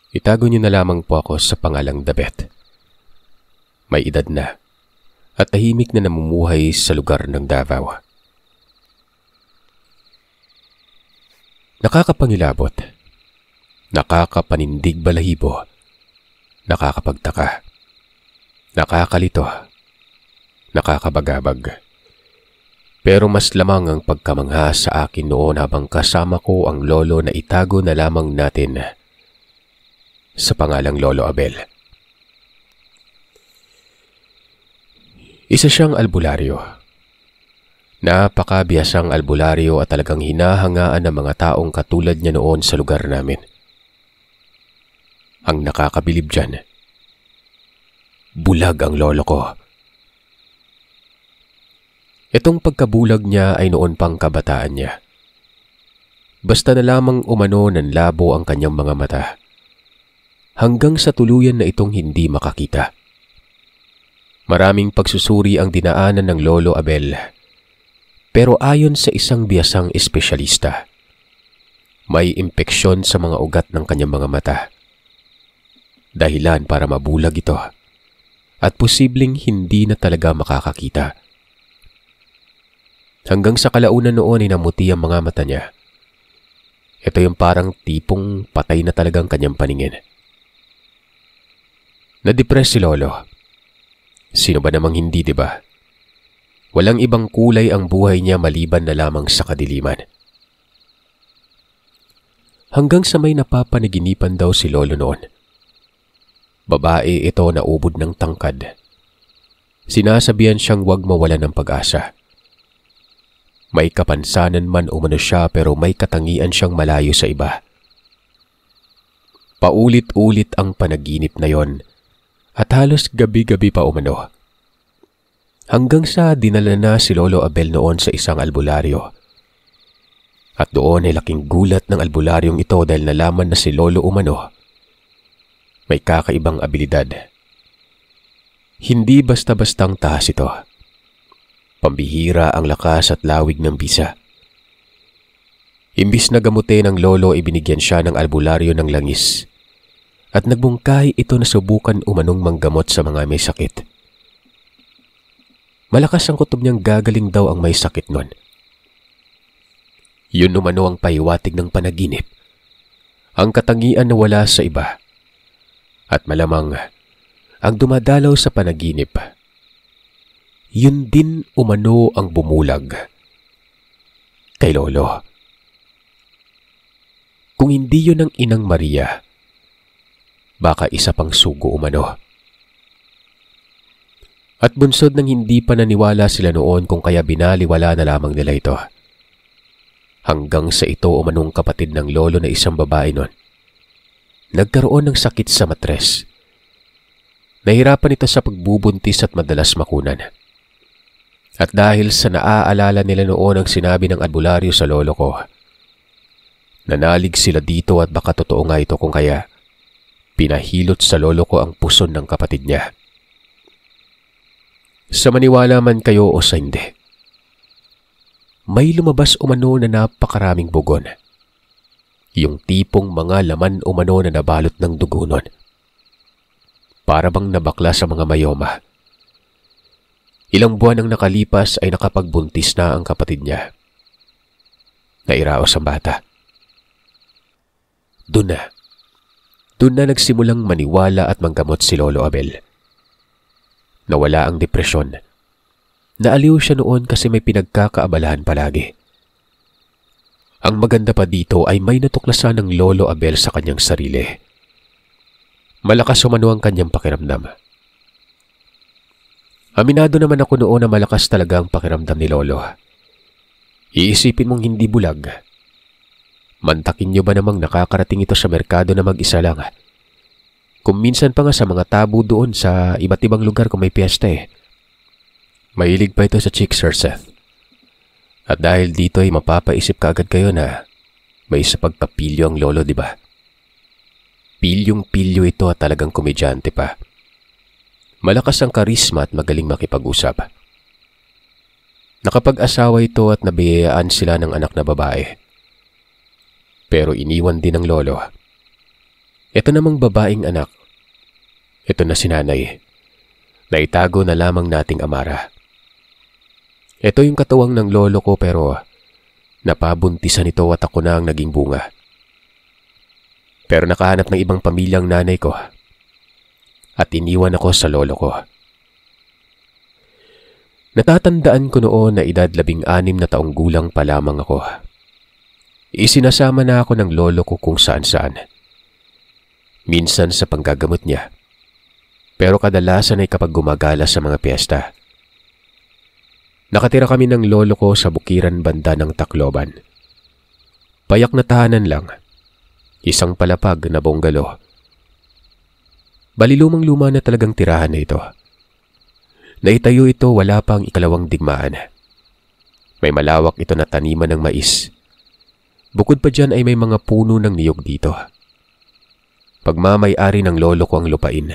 Itago niyo na lamang po ako sa pangalang Dabet. May edad na at tahimik na namumuhay sa lugar ng Davao. Nakakapangilabot, nakakapanindig balahibo, nakakapagtaka, nakakalito, nakakabagabag. Pero mas lamang ang pagkamangha sa akin noon habang kasama ko ang lolo na itago na lamang natin sa pangalang Lolo Abel. Isa siyang albularyo. Napakabiyasang albularyo at talagang hinahangaan ng mga taong katulad niya noon sa lugar namin. Ang nakakabilib dyan, bulag ang lolo ko. Itong pagkabulag niya ay noon pang kabataan niya. Basta na lamang umano ng labo ang kanyang mga mata, hanggang sa tuluyan na itong hindi makakita. Maraming pagsusuri ang dinaanan ng Lolo Abel, pero ayon sa isang biyasang espesyalista, may impeksyon sa mga ugat ng kanyang mga mata. Dahilan para mabulag ito at posibleng hindi na talaga makakakita. Hanggang sa kalaunan noon ay namuti ang mga mata niya. Ito yung parang tipong patay na talagang kanyang paningin. Na-depress si Lolo. Sino ba namang hindi, di ba? Walang ibang kulay ang buhay niya maliban na lamang sa kadiliman. Hanggang sa may napapanaginipan daw si Lolo noon. Babae ito na ubod ng tangkad. Sinasabihan siyang huwag mawalan ng pag-asa. May kapansanan man umano siya pero may katangian siyang malayo sa iba. Paulit-ulit ang panaginip na yon at halos gabi-gabi pa umano. Hanggang sa dinala na si Lolo Abel noon sa isang albularyo. At doon ay laking gulat ng albularyong ito dahil nalaman na si Lolo umano may kakaibang abilidad. Hindi basta-bastang tahas ito. Pambihira ang lakas at lawig ng bisa. Imbis na gamutin ng lolo, ibinigyan siya ng albularyo ng langis. At nagbungkahi ito na subukan umanong manggamot sa mga may sakit. Malakas ang kutob niyang gagaling daw ang may sakit nun. Yun umano ang pahiwatig ng panaginip. Ang katangian na wala sa iba. At malamang ang dumadalaw sa panaginip, yun din umano ang bumulag kay Lolo. Kung hindi yun ang Inang Maria, baka isa pang sugo umano. At bunsod ng hindi pa naniwala sila noon kung kaya binaliwala na lamang nila ito. Hanggang sa ito umanong kapatid ng lolo na isang babae noon. Nagkaroon ng sakit sa matres. Nahirapan ito sa pagbubuntis at madalas makunan. At dahil sa naaalala nila noon ang sinabi ng albularyo sa lolo ko, nanalig sila dito at baka totoo nga ito kung kaya pinahilot sa lolo ko ang puson ng kapatid niya. Sa maniwala man kayo o sa hindi, may lumabas umano na napakaraming bugon. Yung tipong mga laman umano na nabalot ng dugo nun. Para bang nabakla sa mga mayoma. Ilang buwan ang nakalipas ay nakapagbuntis na ang kapatid niya. Nairaos ang bata. Doon na nagsimulang maniwala at manggamot si Lolo Abel. Nawala ang depresyon. Naaliw siya noon kasi may pinagkakaabalahan palagi. Ang maganda pa dito ay may natuklasan ng Lolo Abel sa kanyang sarili. Malakas umano ang kanyang pakiramdam. Aminado naman ako noon na malakas talaga ang pakiramdam ni Lolo. Iisipin mong hindi bulag. Mantakin niyo ba namang nakakarating ito sa merkado na mag-isa lang? Kung minsan pa nga sa mga tabo doon sa iba't ibang lugar kung may piyesta eh. Mahilig pa ito sa chick, Sir Seth. At dahil dito ay mapapaisip ka agad kayo na may isa pagpapilyo ang lolo, di ba? Pilyong-pilyo ito at talagang komedyante pa. Malakas ang karisma at magaling makipag-usap. Nakapag-asawa ito at nabiyayaan sila ng anak na babae. Pero iniwan din ng lolo. Ito namang babaeng anak. Ito na si nanay. Naitago na lamang nating Amara. Ito yung katuwang ng lolo ko pero napabuntisan ito at ako na ang naging bunga. Pero nakahanap ng ibang pamilyang nanay ko at iniwan ako sa lolo ko. Natatandaan ko noon na edad 16 na taong gulang pa lamang ako. Isinasama na ako ng lolo ko kung saan-saan. Minsan sa panggagamot niya. Pero kadalasan ay kapag gumagala sa mga piyesta. Nakatira kami ng lolo ko sa bukiran banda ng Tacloban. Payak na tahanan lang. Isang palapag na bungalow. Balilumang-luma na talagang tirahan na ito. Naitayo ito wala pang ikalawang digmaan. May malawak ito na taniman ng mais. Bukod pa dyan ay may mga puno ng niyog dito. Pagmamay-ari ng lolo ko ang lupain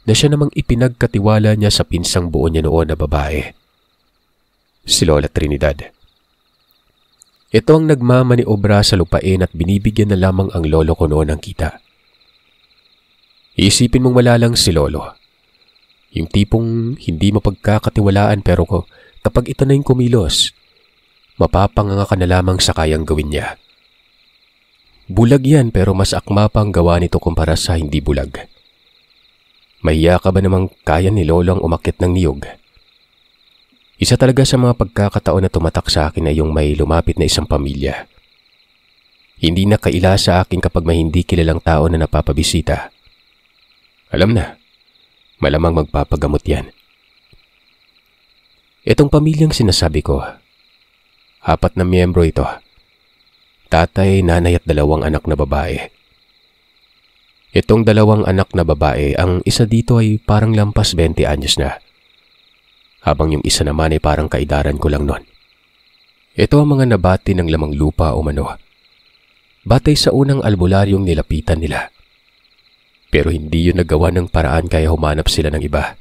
na siya namang ipinagkatiwala niya sa pinsang buo niya noon na babae. Si Lola Trinidad. Ito ang nagmamaniobra sa lupain at binibigyan na lamang ang lolo ko noon ng kita. Iisipin mong wala lang si lolo. Yung tipong hindi mapagkakatiwalaan pero kapag ito na yung kumilos, mapapanganga ka na lamang sa kayang gawin niya. Bulag yan pero mas akma pang gawa nito kumpara sa hindi bulag. Mahiya ka ba namang kaya ni lolo ang umakyat ng niyog? Isa talaga sa mga pagkakataon na tumatak sa akin ay yung may lumapit na isang pamilya. Hindi na kaila sa akin kapag may hindi kilalang tao na napapabisita. Alam na, malamang magpapagamot yan. Itong pamilyang sinasabi ko, 4 na miyembro ito. Tatay, nanay at 2 anak na babae. Itong 2 anak na babae, ang isa dito ay parang lampas 20 anyos na. Habang yung isa naman ay parang kaedaran ko lang nun. Ito ang mga nabati ng lamang lupa o mano. Batay sa unang albularyong nilapitan nila. Pero hindi yun nagawa ng paraan kaya humanap sila ng iba.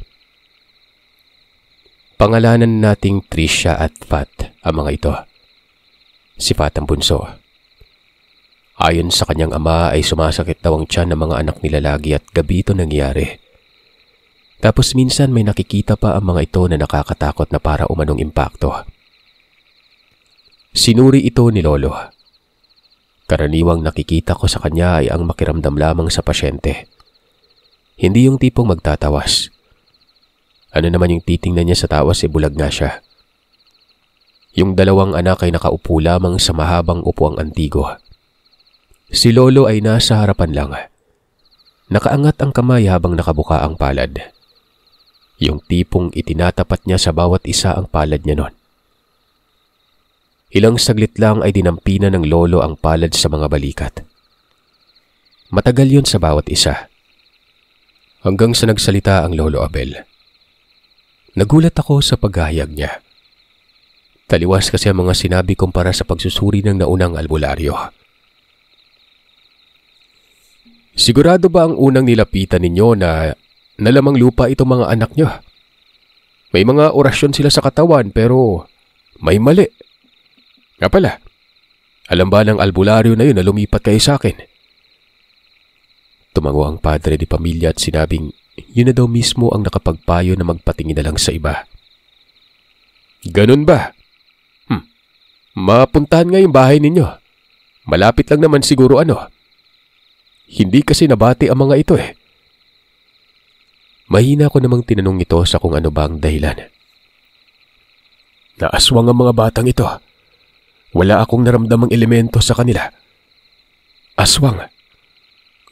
Pangalanan nating Trisha at Fat ang mga ito. Si Fat ang bunso. Ayon sa kanyang ama ay sumasakit daw ang tiyan ng mga anak nila lagi at gabi ito nangyari. Tapos minsan may nakikita pa ang mga ito na nakakatakot na para umanong impakto. Sinuri ito ni lolo. Karaniwang nakikita ko sa kanya ay ang makiramdam lamang sa pasyente. Hindi yung tipong magtatawas. Ano naman yung titingnan niya sa tawas bulag nga siya. Yung 2 anak ay nakaupo lamang sa mahabang upuang antigo. Si lolo ay nasa harapan lang. Nakaangat ang kamay habang nakabuka ang palad. Yung tipong itinatapat niya sa bawat isa ang palad niya nun. Ilang saglit lang ay dinampinan ng lolo ang palad sa mga balikat. Matagal yun sa bawat isa. Hanggang sa nagsalita ang lolo Abel. Nagulat ako sa paghahayag niya. Taliwas kasi ang mga sinabi kumpara sa pagsusuri ng naunang albularyo. Sigurado ba ang unang nilapitan ninyo na lamang lupa itong mga anak nyo? May mga orasyon sila sa katawan pero may mali. Nga pala, alam ba ng albularyo na yun na lumipat kayo sa akin? Tumango ang padre di pamilya at sinabing yun na daw mismo ang nakapagpayo na magpatingin na lang sa iba. Ganun ba? Mapuntahan nga yung bahay ninyo. Malapit lang naman siguro ano. Hindi kasi nabati ang mga ito eh. Mahina ko namang tinanong ito sa kung ano ba ang dahilan. Naaswang ang mga batang ito. Wala akong naramdamang elemento sa kanila. Aswang.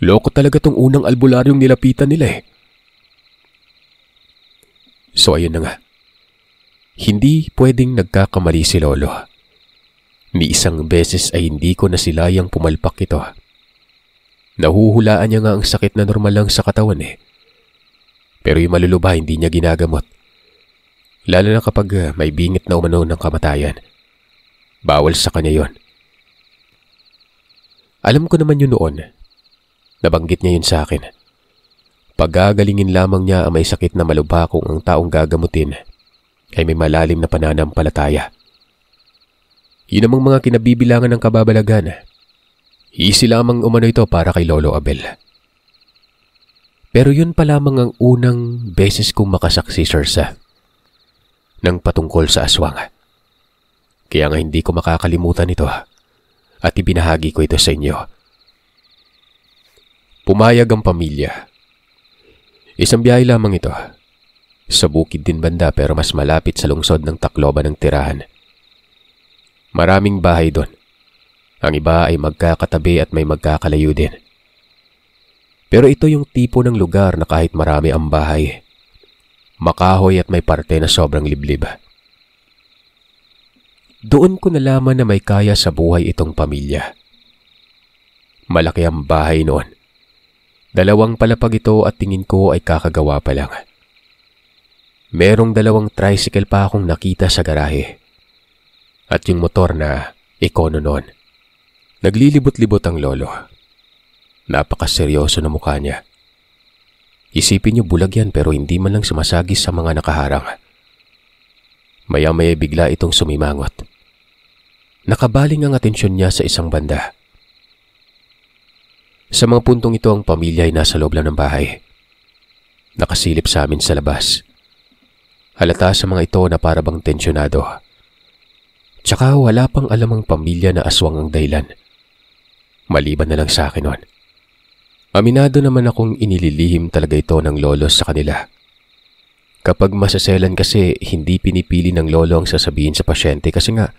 Loko talaga tong unang albularyong nilapitan nila eh. So ayun na nga. Hindi pwedeng nagkakamali si lolo. Ni isang beses ay hindi ko nasilayang pumalpak ito. Nahuhulaan niya nga ang sakit na normal lang sa katawan eh. Pero yung maluluba hindi niya ginagamot. Lalo na kapag may bingit na umano ng kamatayan. Bawal sa kanya yon. Alam ko naman yun noon. Nabanggit niya yun sa akin. Pagagalingin lamang niya ang may sakit na malubha kung ang taong gagamutin ay may malalim na pananampalataya. Yun namang mga kinabibilangan ng kababalagan. Easy lamang umano ito para kay Lolo Abel. Pero yun pa lamang ang unang beses kong makasaksi, Sir Seth, ng patungkol sa aswang. Kaya nga hindi ko makakalimutan ito at ibinahagi ko ito sa inyo. Pumayag ang pamilya. Isang biyahe lamang ito. Sa bukid din banda pero mas malapit sa lungsod ng Tacloban ng tirahan. Maraming bahay doon. Ang iba ay magkakatabi at may magkakalayo din. Pero ito yung tipo ng lugar na kahit marami ang bahay, makahoy at may parte na sobrang liblib. Doon ko nalaman na may kaya sa buhay itong pamilya. Malaki ang bahay noon. 2 palapag ito at tingin ko ay kakagawa pa lang. Merong 2 tricycle pa akong nakita sa garahe. At yung motor na Econo noon. Naglilibot-libot ang lolo. Napakaseryoso na mukha niya. Isipin niyo bulag yan pero hindi man lang sumasagis sa mga nakaharang. Maya-maya bigla itong sumimangot. Nakabaling ang atensyon niya sa isang banda. Sa mga puntong ito ang pamilya ay nasa loob lang ng bahay. Nakasilip sa amin sa labas. Halata sa mga ito na para bang tensyonado. Tsaka wala pang alam ang pamilya na aswang ang dahilan. Maliban na lang sa akin noon. Aminado naman akong inililihim talaga ito ng lolo sa kanila. Kapag masaselan kasi hindi pinipili ng lolo ang sasabihin sa pasyente kasi nga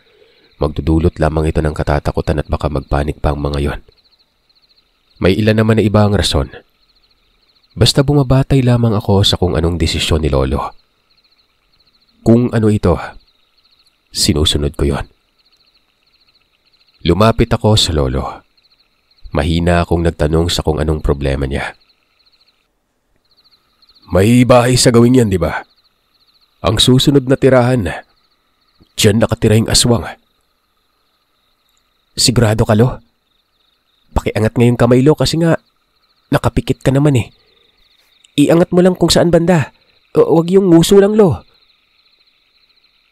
magdudulot lamang ito ng katatakutan at baka magpanik pa ang mga yon. May ilan naman na iba ang rason. Basta bumabatay lamang ako sa kung anong desisyon ni lolo. Kung ano ito, sinusunod ko yon. Lumapit ako sa lolo. Mahina akong nagtanong sa kung anong problema niya. May bahay sa gawing yan, di ba? Ang susunod na tirahan, diyan nakatira yung aswang. Sigurado ka, Lo? Pakiangat ngayong kamay, Lo, kasi nga nakapikit ka naman eh. Iangat mo lang kung saan banda. Huwag yung nguso lang, Lo.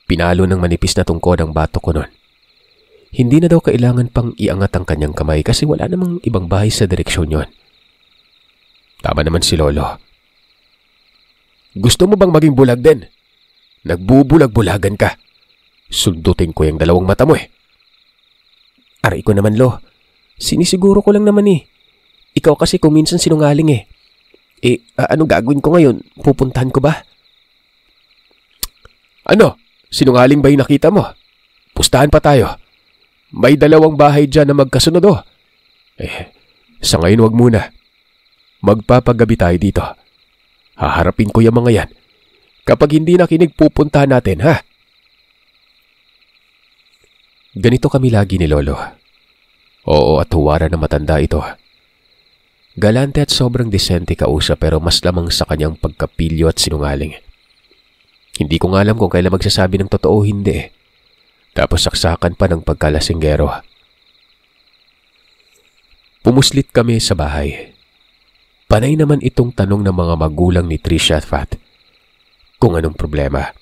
Pinalo ng manipis na tungkod ang batok ko noon. Hindi na daw kailangan pang iangat ang kanyang kamay kasi wala namang ibang bahay sa direksyon yon. Tama naman si lolo. Gusto mo bang maging bulag din? Nagbubulag-bulagan ka. Sundutin ko yung 2 mata mo eh. Aray ko naman, Lo. Sinisiguro ko lang naman eh. Ikaw kasi kung minsan sinungaling eh. Anong gagawin ko ngayon? Pupuntahan ko ba? Ano? Sinungaling ba yung nakita mo? Pustahan pa tayo. May 2 bahay dyan na magkasunod oh. Sa ngayon wag muna. Magpapagabi tayo dito. Haharapin ko yung mga yan. Kapag hindi nakinig, pupuntahan natin, ha? Ganito kami lagi ni lolo. Oo, at huwara na matanda ito. Galante at sobrang desente kausap pero mas lamang sa kanyang pagkapilyo at sinungaling. Hindi ko nga alam kung kailan magsasabi ng totoo o hindi. Tapos saksakan pa ng pagkalasinggero. Pumuslit kami sa bahay. Panay naman itong tanong ng mga magulang ni Trisha at Fat kung anong problema.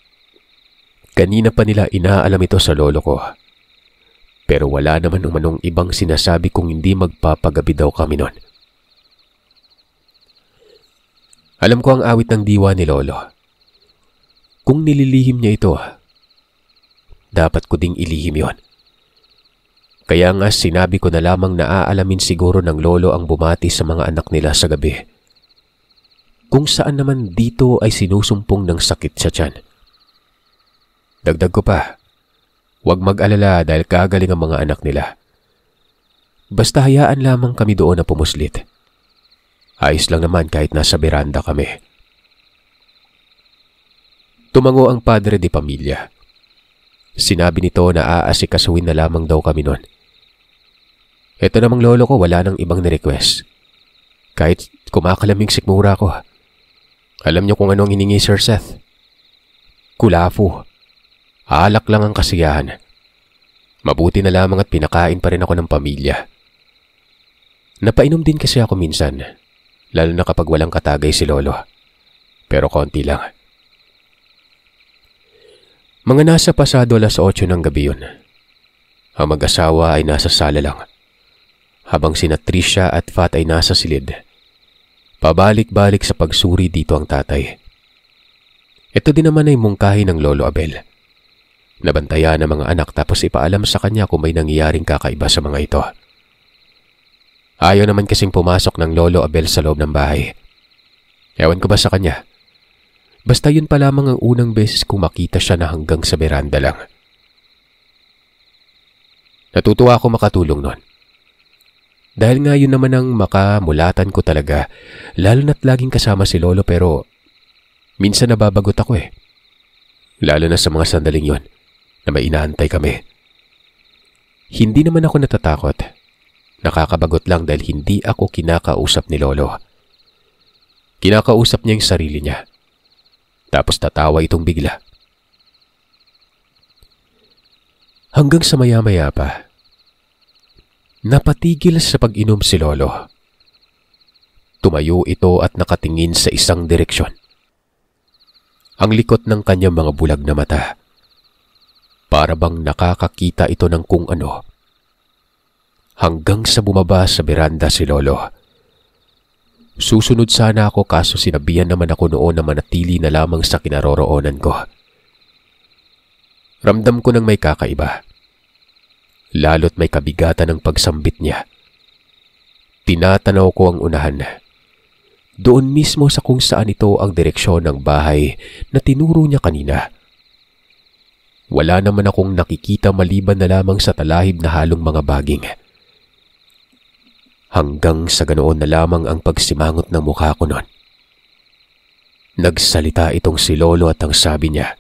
Kanina pa nila inaalam ito sa lolo ko. Pero wala naman umanong ibang sinasabi kung hindi magpapagabi daw kami nun. Alam ko ang awit ng diwa ni lolo. Kung nililihim niya ito, dapat ko ding ilihim yon. Kaya nga sinabi ko na lamang na aalamin siguro ng lolo ang bumati sa mga anak nila sa gabi. Kung saan naman dito ay sinusumpong ng sakit sa tiyan. Dagdag ko pa, huwag mag-alala dahil kagaling ang mga anak nila. Basta hayaan lamang kami doon na pumuslit. Ayos lang naman kahit nasa beranda kami. Tumango ang padre de pamilya. Sinabi nito na aasikasuhin na lamang daw kami noon. Ito namang lolo ko wala nang ibang nirequest. Kahit kumakalaming sikmura ko. Alam niyo kung anong hiningi, Sir Seth? Kulafu. Alak lang ang kasiyahan. Mabuti na lamang at pinakain pa rin ako ng pamilya. Napainom din kasi ako minsan, lalo na kapag walang katagay si lolo. Pero konti lang. Mga nasa pasado 8:00 ng gabi yun. Ang mag-asawa ay nasa sala lang, habang sina Trisha at Fat ay nasa silid. Pabalik-balik sa pagsuri dito ang tatay. Ito din naman ay mungkahi ng Lolo Abel. Nabantayan ng mga anak tapos ipaalam sa kanya kung may nangyayaring kakaiba sa mga ito. Ayaw naman kasing pumasok ng Lolo Abel sa loob ng bahay. Ewan ko ba sa kanya? Basta yun pa lamang ang unang beses kong makita siya na hanggang sa beranda lang. Natutuwa ako makatulong nun. Dahil nga yun naman ang makamulatan ko talaga, lalo na't laging kasama si Lolo pero minsan nababagot ako eh. Lalo na sa mga sandaling yon na may inaantay kami. Hindi naman ako natatakot. Nakakabagot lang dahil hindi ako kinakausap ni Lolo. Kinakausap niya yung sarili niya. Tapos tatawa itong bigla. Hanggang sa maya-maya pa, napatigil sa pag-inom si Lolo. Tumayo ito at nakatingin sa isang direksyon. Ang likot ng kanyang mga bulag na mata. Para bang nakakakita ito ng kung ano. Hanggang sa bumaba sa beranda si Lolo. Susunod sana ako kaso sinabihan naman ako noon na manatili na lamang sa kinaroroonan ko. Ramdam ko nang may kakaiba. Lalo't may kabigatan ng pagsambit niya. Tinatanaw ko ang unahan. Doon mismo sa kung saan ito ang direksyon ng bahay na tinuro niya kanina. Wala naman akong nakikita maliban na lamang sa talahib na halong mga baging. Hanggang sa ganoon na lamang ang pagsimangot ng mukha ko noon. Nagsalita itong si Lolo at ang sabi niya,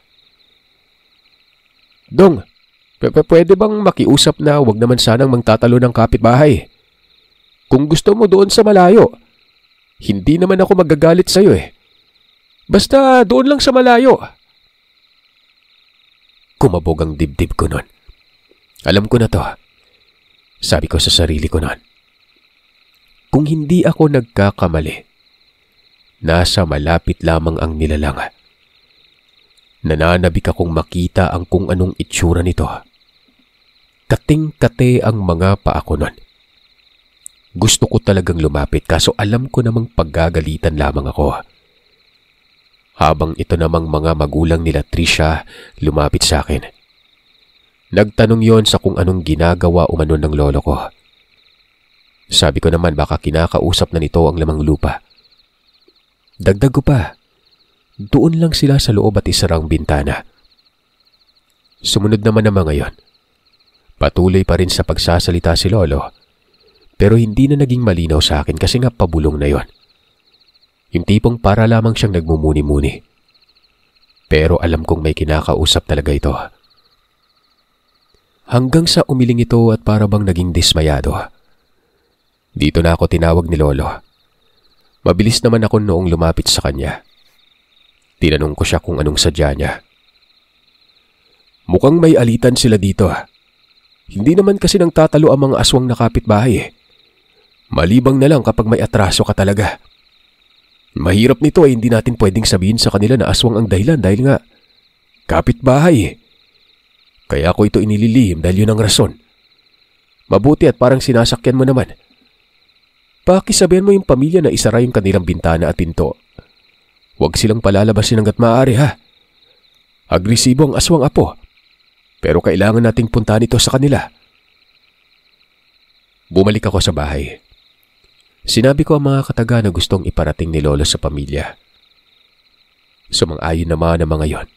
"Dong, pwede bang makiusap na wag naman sanang magtatalo ng kapitbahay? Kung gusto mo doon sa malayo, hindi naman ako magagalit sa'yo eh. Basta doon lang sa malayo." Kumabog ang dibdib ko noon. Alam ko na to. Sabi ko sa sarili ko noon. Kung hindi ako nagkakamali, nasa malapit lamang ang nilalang. Nananabik akong makita ang kung anong itsura nito. Kating-kate ang mga paa ko nun. Gusto ko talagang lumapit kaso alam ko namang paggagalitan lamang ako. Habang ito namang mga magulang nila Trisha lumapit sa akin. Nagtanong yon sa kung anong ginagawa umano ng lolo ko. Sabi ko naman baka kinakausap na nito ang lamang lupa. Dagdag ko pa, doon lang sila sa loob at isarang bintana. Sumunod naman ang mga yon. Patuloy pa rin sa pagsasalita si Lolo, pero hindi na naging malinaw sa akin kasi nga pabulong na yon. Yung tipong para lamang siyang nagmumuni-muni. Pero alam kong may kinakausap talaga ito. Hanggang sa umiling ito at para bang naging dismayado. Dito na ako tinawag ni Lolo. Mabilis naman ako noong lumapit sa kanya. Tinanong ko siya kung anong sadya niya. "Mukhang may alitan sila dito. Hindi naman kasi nang tatalo ang mga aswang na kapitbahay. Malibang na lang kapag may atraso ka talaga. Mahirap nito ay hindi natin pwedeng sabihin sa kanila na aswang ang dahilan dahil nga kapitbahay. Kaya ako ito inililihim dahil yun ang rason. Mabuti at parang sinasakyan mo naman. Pakisabihan mo yung pamilya na isara yung kanilang bintana at pinto. Huwag silang palalabasin hanggat maaari ha. Agresibo ang aswang apo. Pero kailangan nating puntahan ito sa kanila." Bumalik ako sa bahay. Sinabi ko ang mga kataga na gustong iparating ni Lolo sa pamilya. Sumang-ayon naman ang mga yon.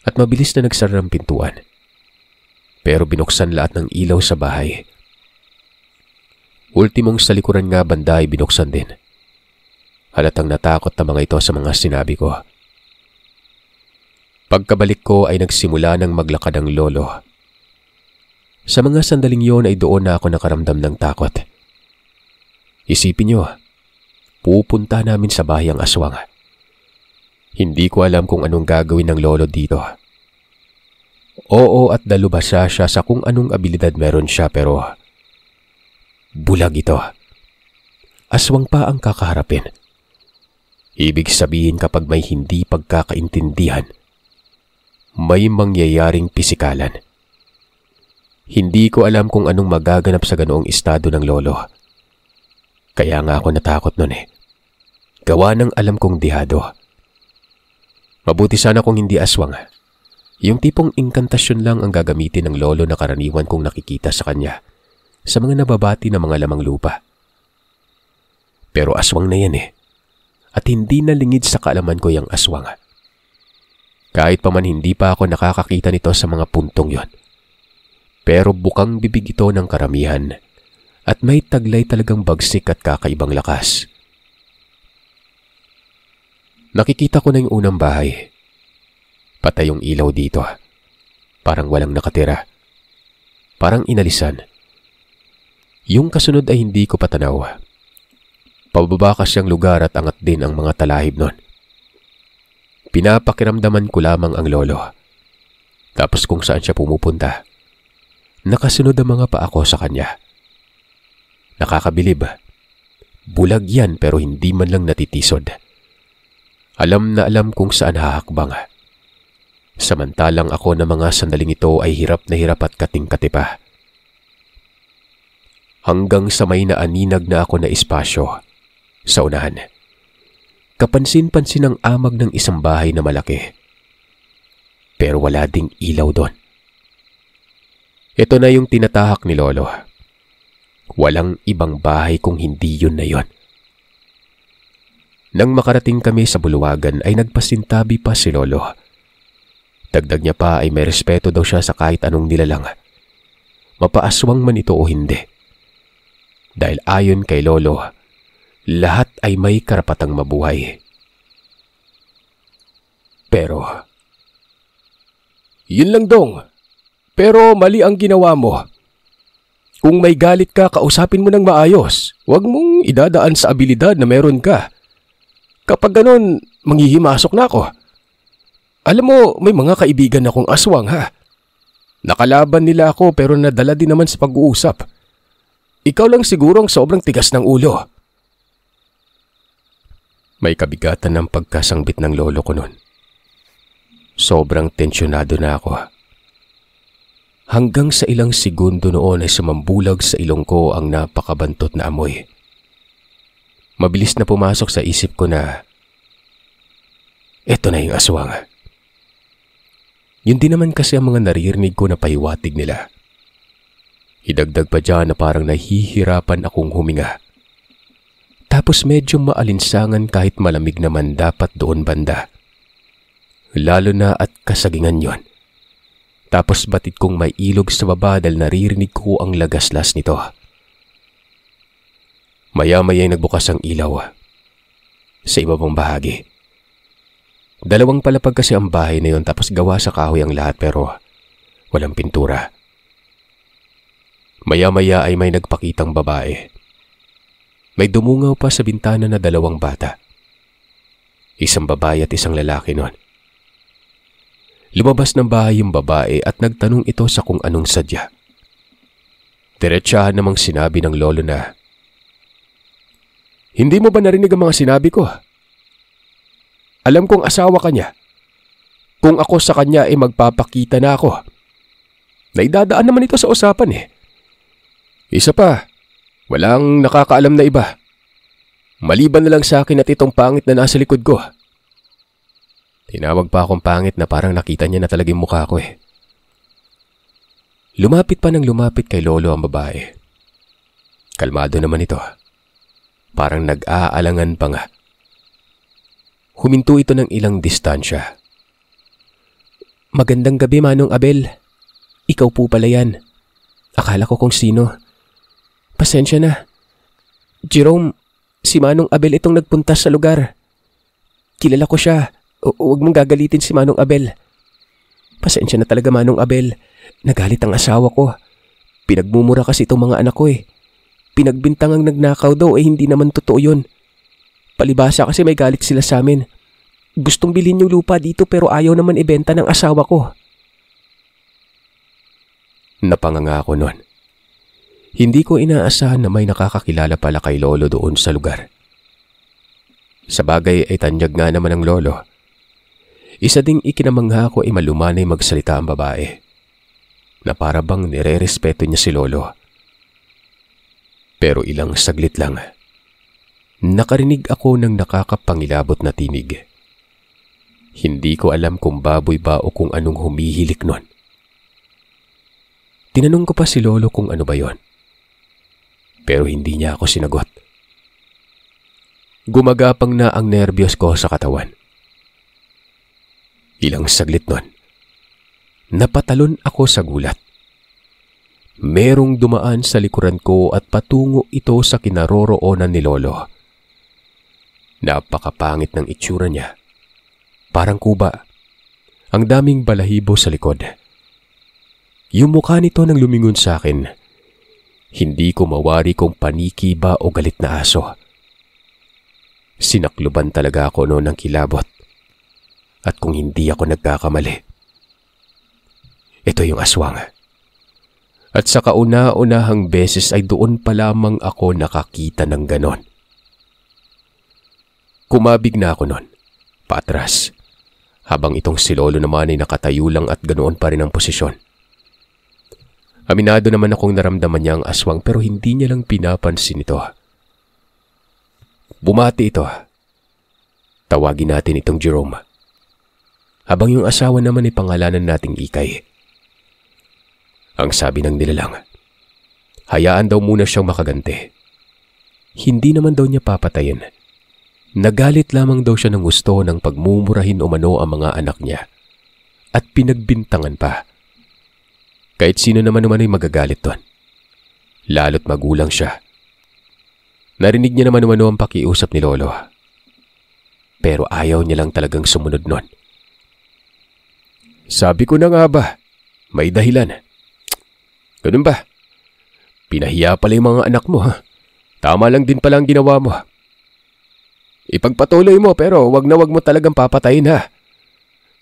At mabilis na nagsara ang pintuan. Pero binuksan lahat ng ilaw sa bahay. Ultimong sa likuran nga banda ay binuksan din. Halatang natakot na mga ito sa mga sinabi ko. Pagkabalik ko ay nagsimula ng maglakad ang Lolo. Sa mga sandaling yon ay doon na ako nakaramdam ng takot. Isipin niyo, pupunta namin sa bahay ang aswang. Hindi ko alam kung anong gagawin ng Lolo dito. Oo at dalubhasa siya sa kung anong abilidad meron siya pero bulag ito. Aswang pa ang kakaharapin. Ibig sabihin kapag may hindi pagkakaintindihan, may mangyayaring pisikalan. Hindi ko alam kung anong magaganap sa ganoong estado ng Lolo. Kaya nga ako natakot nun eh. Gawa ng alam kong dihado. Mabuti sana kung hindi aswang. Yung tipong inkantasyon lang ang gagamitin ng lolo na karaniwan kong nakikita sa kanya sa mga nababati na mga lamang lupa. Pero aswang na yan eh. At hindi na lingid sa kaalaman ko yung aswang. Kahit pa man hindi pa ako nakakakita nito sa mga puntong yon. Pero bukang bibig ito ng karamihan at may taglay talagang bagsik at kakaibang lakas. Nakikita ko na yung unang bahay. Patay yung ilaw dito. Parang walang nakatira. Parang inalisan. Yung kasunod ay hindi ko patanaw. Pababa siyang lugar at angat din ang mga talahib nun. Pinapakiramdaman ko lamang ang lolo. Tapos kung saan siya pumupunta, nakasunod ang mga paa ko sa kanya. Nakakabilib. Bulag yan pero hindi man lang natitisod. Alam na alam kung saan hahakbang. Samantalang ako na mga sandaling ito ay hirap na hirap at kating-kati pa. Hanggang sa may naaninag na ako na espasyo sa unahan. Kapansin-pansin ang amag ng isang bahay na malaki. Pero wala ding ilaw doon. Ito na yung tinatahak ni lolo. Walang ibang bahay kung hindi yun na yun. Nang makarating kami sa buluwagan ay nagpasintabi pa si lolo. Dagdag niya pa ay may respeto daw siya sa kahit anong nilalang. Mapaaswang man ito o hindi. Dahil ayon kay lolo, lahat ay may karapatang mabuhay. Pero, yun lang dong. Pero mali ang ginawa mo. Kung may galit ka, kausapin mo ng maayos. Huwag mong idadaan sa abilidad na meron ka. Kapag ganon, manghihimasok na ako. Alam mo, may mga kaibigan akong aswang ha. Nakalaban nila ako pero nadala din naman sa pag-uusap. Ikaw lang siguro ang sobrang tigas ng ulo. May kabigatan ng pagkasangbit ng lolo ko nun. Sobrang tensyonado na ako. Hanggang sa ilang segundo noon ay sumambulag sa ilong ko ang napakabantot na amoy. Mabilis na pumasok sa isip ko na eto na yung aswang. Yun din naman kasi ang mga naririnig ko na pahiwatig nila. Idagdag pa dyan na parang nahihirapan akong huminga. Tapos medyo maalinsangan kahit malamig naman dapat doon banda. Lalo na at kasagingan yon. Tapos batid kong may ilog sa baba dahil naririnig ko ang lagaslas nito. Maya-maya'y nagbukas ang ilaw sa ibabang bahagi. Dalawang palapag kasi ang bahay na yon tapos gawa sa kahoy ang lahat pero walang pintura. Maya-maya ay may nagpakitang babae. May dumungaw pa sa bintana na dalawang bata. Isang babae at isang lalaki nun. Lumabas ng bahay yung babae at nagtanong ito sa kung anong sadya. Diretsahan namang sinabi ng lolo na, "Hindi mo ba narinig ang mga sinabi ko? Alam kong asawa ka niya. Kung ako sa kanya ay magpapakita na ako. Naidadaan naman ito sa usapan eh. Isa pa, walang nakakaalam na iba. Maliban na lang sa akin at itong pangit na nasa likod ko." Tinawag pa akong pangit na parang nakita niya na talaga yung mukha ko eh. Lumapit pa ng lumapit kay lolo ang babae. Kalmado naman ito. Parang nag-aalangan pa nga. Huminto ito ng ilang distansya. "Magandang gabi, Manong Abel. Ikaw po pala yan. Akala ko kung sino. Pasensya na. Jerome, si Manong Abel itong nagpunta sa lugar. Kilala ko siya. Huwag mong gagalitin si Manong Abel. Pasensya na talaga, Manong Abel. Nagalit ang asawa ko. Pinagmumura kasi itong mga anak ko eh. Pinagbintangang nagnakaw daw hindi naman totoo yun. Palibasa kasi may galit sila sa amin. Gustong bilhin yung lupa dito pero ayaw naman ibenta ng asawa ko." Napanganga ako nun. Hindi ko inaasahan na may nakakakilala pala kay lolo doon sa lugar. Sa bagay ay tanyag nga naman ng lolo. Isa ding ikinamangha ko ay malumanay magsalita ang babae. Na para bang nire-respeto niya si lolo. Pero ilang saglit lang. nakarinig ako ng nakakapangilabot na tinig. Hindi ko alam kung baboy ba o kung anong humihilik nun. Tinanong ko pa si Lolo kung ano ba yon. Pero hindi niya ako sinagot. Gumagapang na ang nerbiyos ko sa katawan. Ilang saglit nun, napatalon ako sa gulat. Merong dumaan sa likuran ko at patungo ito sa kinaroroonan ni Lolo. Napakapangit ng itsura niya. Parang kuba. Ang daming balahibo sa likod. Yung mukha nito nang lumingon sa akin, hindi ko mawari kung paniki ba o galit na aso. Sinakluban talaga ako noon ng kilabot. At kung hindi ako nagkakamali, ito yung aswang. At sa kauna-unahang beses ay doon pa lamang ako nakakita ng ganon. Kumabig na ako noon, paatras, habang itong si Lolo naman ay nakatayo lang at ganoon pa rin ang posisyon. Aminado naman akong naramdaman niya ang aswang pero hindi niya lang pinapansin ito. Bumati ito. Tawagin natin itong Jerome. Habang yung asawa naman ay pangalanan nating Ikay. Ang sabi ng nilalang, hayaan daw muna siyang makaganti. Hindi naman daw niya papatayin. Nagalit lamang daw siya ng gusto ng pagmumurahin umano ang mga anak niya. At pinagbintangan pa. Kahit sino naman ay magagalit doon. Lalo't magulang siya. Narinig niya naman umano ang pakiusap ni Lolo. Pero ayaw niya lang talagang sumunod nun. Sabi ko na nga ba, may dahilan. Ganun ba? Pinahiya pala yung mga anak mo ha. Tama lang din pala ang ginawa mo. Ipagpatuloy mo pero wag na wag mo talagang papatayin ha.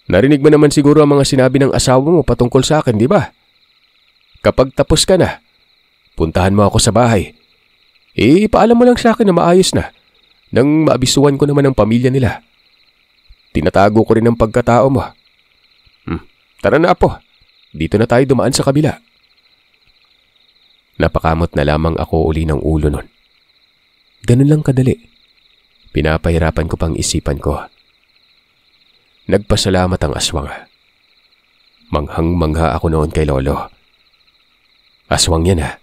Narinig mo naman siguro ang mga sinabi ng asawa mo patungkol sa akin, di ba? Kapag tapos ka na, puntahan mo ako sa bahay. Ipaalam mo lang sa akin na maayos na, nang maabisuhan ko naman ang pamilya nila. Tinatago ko rin ang pagkatao mo. Tara na po, dito na tayo dumaan sa kabila. Napakamot na lamang ako uli ng ulo nun. Ganun lang kadali. Pinapahirapan ko pang isipan ko. Nagpasalamat ang aswang. Manghang-mangha ako noon kay Lolo. Aswang yan ha.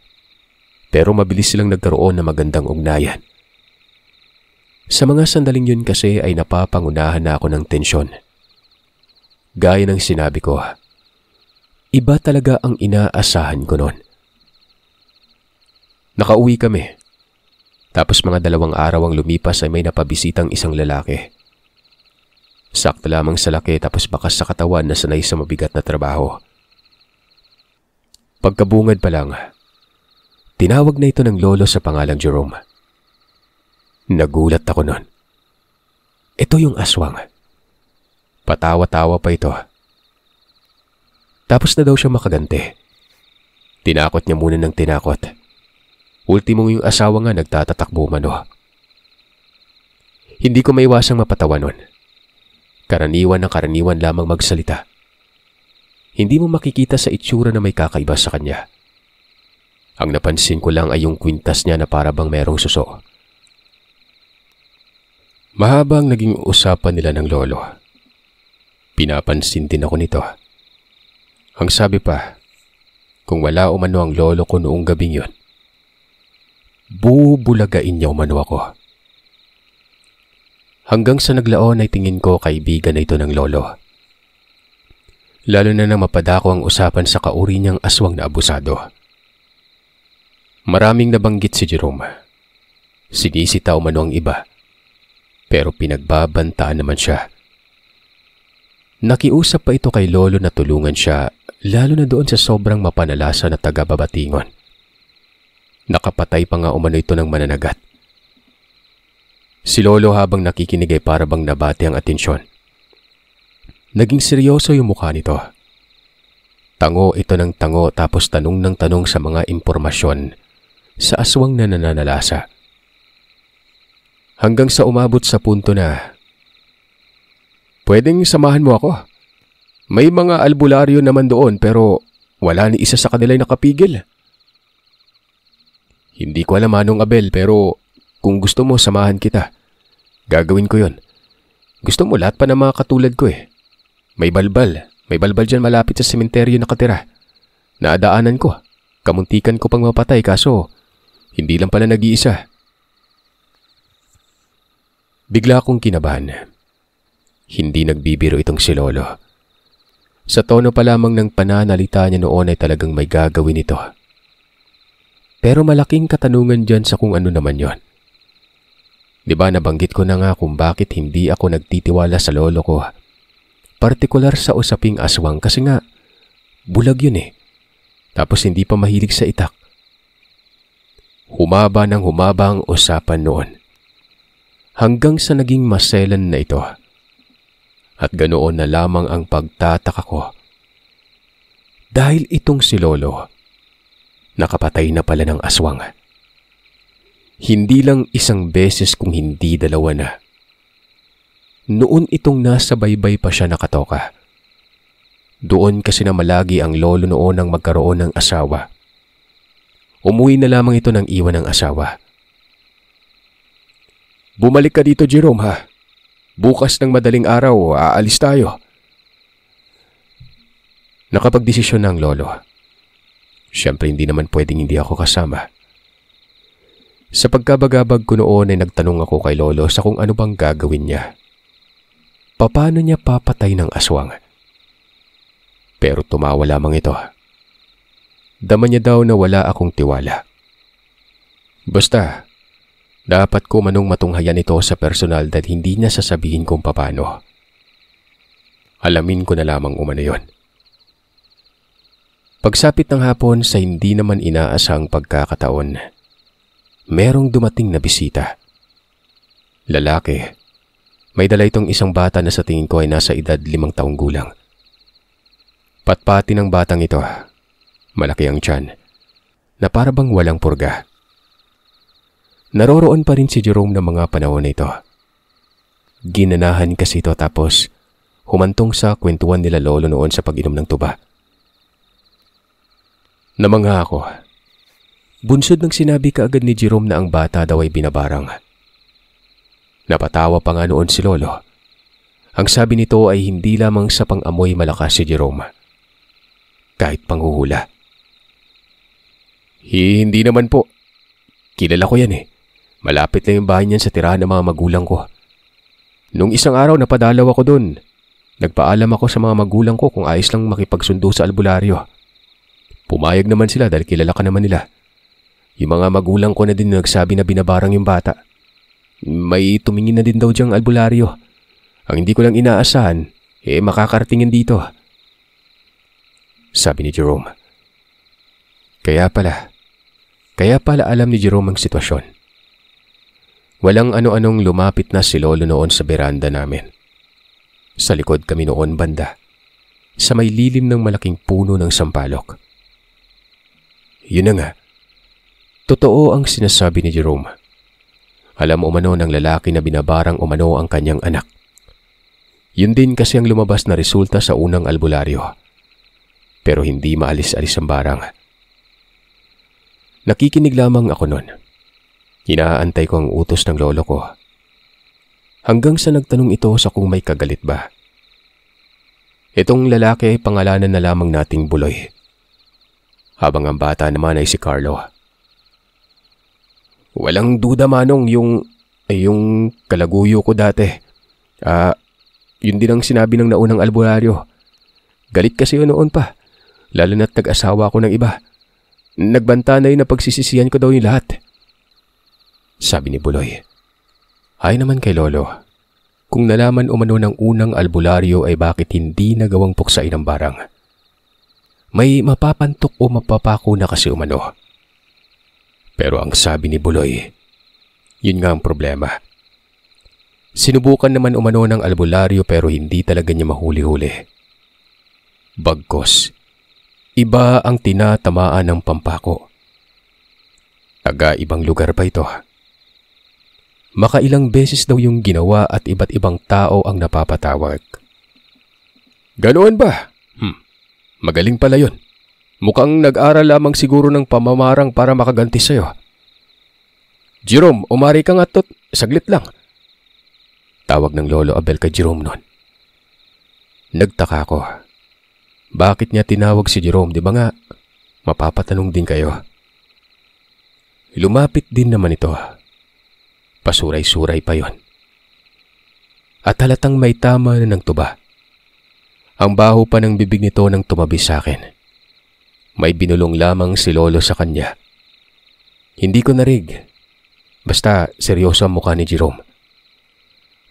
Pero mabilis silang nagkaroon ng magandang ugnayan. Sa mga sandaling yun kasi ay napapangunahan na ako ng tensyon. Gaya ng sinabi ko, iba talaga ang inaasahan ko noon. Nakauwi kami. Tapos mga 2 araw ang lumipas ay may napabisitang isang lalaki. Sakto lamang sa laki tapos bakas sa katawan na sanay sa mabigat na trabaho. Pagkabungad pa lang, tinawag na ito ng Lolo sa pangalang Jerome. Nagulat ako noon. Ito yung aswang. Patawa-tawa pa ito. Tapos na daw siya makaganti. Tinakot niya muna ng tinakot. Ultimong yung asawa nga nagtatatakbo mano. Hindi ko maiwasang mapatawa nun. Karaniwan na karaniwan lamang magsalita. Hindi mo makikita sa itsura na may kakaiba sa kanya. Ang napansin ko lang ay yung kwintas niya na para bang merong suso. Mahabang naging usapan nila ng Lolo. Pinapansin din ako nito. Ang sabi pa, kung wala umano ang Lolo ko noong gabing yun, bubulagain niya umano ako. Hanggang sa naglaon ay tingin ko kaibigan na ito ng Lolo. Lalo na nang mapadako ang usapan sa kauri niyang aswang na abusado. Maraming nabanggit si Jerome. Sinisita umano ang iba. Pero pinagbabantaan naman siya. Nakiusap pa ito kay Lolo na tulungan siya, lalo na doon sa sobrang mapanalasa na taga-Babatingon. Nakapatay pa nga umano ito ng mananagat. Si Lolo habang nakikinig ay para bang nabati ang atensyon. Naging seryoso yung mukha nito. Tango ito ng tango tapos tanong ng tanong sa mga impormasyon sa aswang na nananalasa. Hanggang sa umabot sa punto na, pwedeng samahan mo ako. May mga albularyo naman doon pero wala ni isa sa kanila'y nakapigil. Hindi ko alam anong Abel pero kung gusto mo samahan kita, gagawin ko yon. Gusto mo lahat pa ng mga katulad ko eh. May balbal dyan malapit sa sementeryo nakatira. Naadaanan ko, kamuntikan ko pang mapatay kaso hindi lang pala nag-iisa. Bigla akong kinabahan. Hindi nagbibiro itong si Lolo. Sa tono pa lamang ng pananalita niya noon ay talagang may gagawin ito. Pero malaking katanungan dyan sa kung ano naman yon. Diba nabanggit ko na nga kung bakit hindi ako nagtitiwala sa lolo ko. Partikular sa usaping aswang kasi nga bulag yun eh. Tapos hindi pa mahilig sa itak. Humaba ng humaba ang usapan noon. Hanggang sa naging maselan na ito. At ganoon na lamang ang pagtataka ko. Dahil itong si Lolo, nakapatay na pala ng aswang. Hindi lang isang beses kung hindi dalawa na. Noon itong nasa baybay pa siya nakatoka. Doon kasi na malagi ang lolo noon ang magkaroon ng asawa. Umuwi na lamang ito nang iwan ng asawa. Bumalik ka dito, Jerome ha. Bukas ng madaling araw, aalis tayo. Nakapagdesisyon na ang lolo. Siyempre hindi naman pwedeng hindi ako kasama. Sa pagkabagabag ko noon ay nagtanong ako kay lolo sa kung ano bang gagawin niya. Paano niya papatay ng aswang? Pero tumawa lamang ito. Dama niya daw na wala akong tiwala. Basta, dapat ko manong matunghayan ito sa personal dahil hindi niya sasabihin kung paano. Alamin ko na lamang umano yon. Pagsapit ng hapon sa hindi naman inaasang pagkakataon, merong dumating na bisita. Lalaki. May dala itong isang bata na sa tingin ko ay nasa edad 5 taong gulang. Patpati ng batang ito, malaki ang tiyan, na para bang walang purga. Naroroon pa rin si Jerome ng mga panahon na ito. Ginanahan kasi ito tapos humantong sa kwentuhan nila lolo noon sa pag-inom ng tuba. Namangha ako. Bunsod ng sinabi kaagad ni Jerome na ang bata daw ay binabarang. Napatawa pa nga noon si lolo. Ang sabi nito ay hindi lamang sa pang-amoy malakas si Jerome. Kahit panghuhula. Hindi naman po. Kilala ko yan eh. Malapit lang yung bahay niyan sa tirahan ng mga magulang ko. Nung isang araw napadalaw ako dun. Nagpaalam ako sa mga magulang ko kung ayos lang makipagsundo sa albularyo. Pumayag naman sila dahil kilala ka naman nila. Yung mga magulang ko na din nagsabi na binabarang yung bata. May tumingin na din daw diyang albularyo. Ang hindi ko lang inaasahan, makakaratingin dito. Sabi ni Jerome. Kaya pala alam ni Jerome ang sitwasyon. Walang ano-anong lumapit na si lolo noon sa beranda namin. Sa likod kami noon banda, sa may lilim ng malaking puno ng sampalok. Yun na nga, totoo ang sinasabi ni Jerome. Alam umano ng lalaki na binabarang umano ang kanyang anak. Yun din kasi ang lumabas na resulta sa unang albularyo. Pero hindi maalis-alis ang barang. Nakikinig lamang ako nun. Inaantay ko ang utos ng lolo ko. Hanggang sa nagtanong ito sa kung may kagalit ba. Itong lalaki ay pangalanan na lamang nating Buloy. Habang ang bata naman ay si Carlo. Walang duda manong yung kalaguyo ko dati. Yun din ang sinabi ng naunang albularyo. Galit kasi yun noon pa. Lalo na't nag-asawa ko ng iba. Nagbanta na yun na pagsisisihan ko daw yung lahat. Sabi ni Buloy. Ay naman kay lolo. Kung nalaman umano ng unang albularyo ay bakit hindi nagawang puksain ang barang. May mapapantok o mapapako na kasi umano. Pero ang sabi ni Buloy, yun nga ang problema. Sinubukan naman umano ng albularyo pero hindi talaga niya mahuli-huli. Bagkos, iba ang tinatamaan ng pampako. Taga-ibang lugar pa ito. Makailang beses daw yung ginawa at iba't ibang tao ang napapatawag. Ganoon ba? Magaling pala yun. Mukhang nag-aral lamang siguro ng pamamarang para makaganti sa'yo. Jerome, umari ka nga tot. Saglit lang. Tawag ng Lolo Abel kay Jerome noon. Nagtaka ko. Bakit niya tinawag si Jerome? Di ba nga, mapapatanong din kayo. Lumapit din naman ito. Pasuray-suray pa yon. At halatang may tama na ng tuba. Ang baho pa ng bibig nito nang tumabi sa akin. May binulong lamang si Lolo sa kanya. Hindi ko narig. Basta seryoso ang mukha ni Jerome.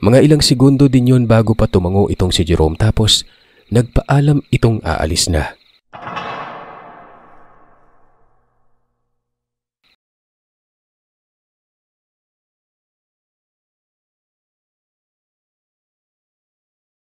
Mga ilang segundo din yon bago pa tumango itong si Jerome tapos nagpaalam itong aalis na.